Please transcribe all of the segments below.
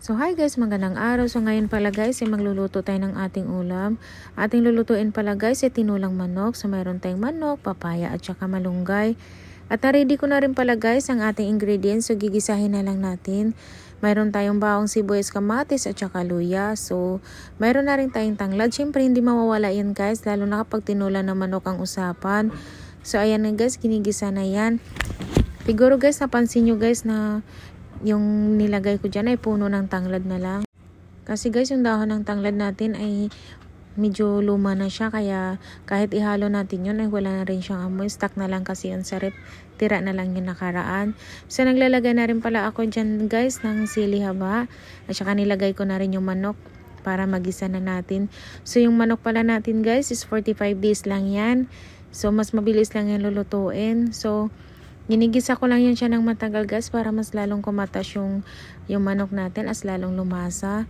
So hi guys, magandang araw. So ngayon pala guys, magluluto tayo ng ating ulam. Ating lulutuin pala guys, tinulang manok. So mayroon tayong manok, papaya at saka malunggay. At na-ready ko na rin pala guys ang ating ingredients. So gigisahin na lang natin. Mayroon tayong bawang sibuyas, kamatis at saka luya. So mayroon na rin tayong tanglad. Siyempre hindi mawawala yan guys, lalo na kapag tinulang ng manok ang usapan. So ayan na guys, ginigisa na yan. Siguro guys, napansin nyo guys na yung nilagay ko dyan ay puno ng tanglad na lang. Kasi guys, yung dahon ng tanglad natin ay medyo luma na siya. Kaya kahit ihalo natin yun ay wala na rin siyang amoy. Stuck na lang kasi yun sa rep. Tira na lang yung nakaraan. So naglalagay na rin pala ako dyan guys ng sili haba. At saka nilagay ko na rin yung manok para magisa na natin. So yung manok pala natin guys is 45 days lang yan. So mas mabilis lang yan lulutuin. So ginigisa ko lang yan siya ng matagal guys para mas lalong kumatas yung manok natin, as lalong lumasa.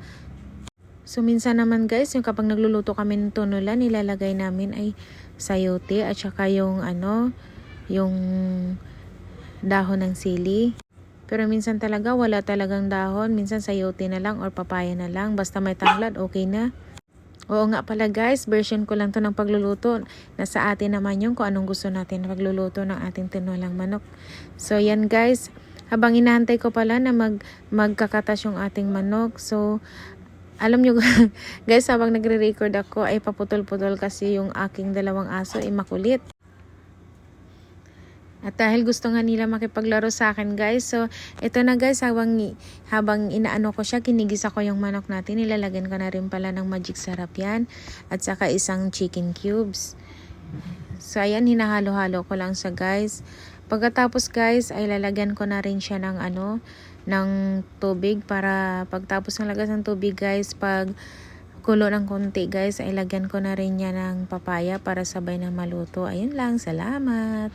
So minsan naman guys, yung kapag nagluluto kami ng tunulan, nilalagay namin ay sayote at saka yung yung dahon ng sili. Pero minsan talaga wala talagang dahon, minsan sayote na lang or papaya na lang, basta may tanglad okay na. Oo nga pala guys, version ko lang to ng pagluluto. Nasa atin naman yung kung anong gusto natin pagluluto ng ating tinulang manok. So yan guys, habang inahantay ko pala na magkakatas yung ating manok. So alam nyo guys, habang nagre-record ako ay paputol-putol kasi yung aking dalawang aso ay makulit. At dahil gusto nga nila makipaglaro sa akin guys, so ito na guys, habang inaano ko siya, kinigisa ko yung manok natin, nilalagyan ko na rin pala ng magic sarap yan, at saka isang chicken cubes. So ayan, hinahalo-halo ko lang sa guys. Pagkatapos guys, ay lalagyan ko na rin siya ng ng tubig, para pagtapos ng lagas ng tubig guys, pag kulo ng konti guys, ay lagyan ko na rin niya ng papaya para sabay na maluto. Ayun lang, salamat!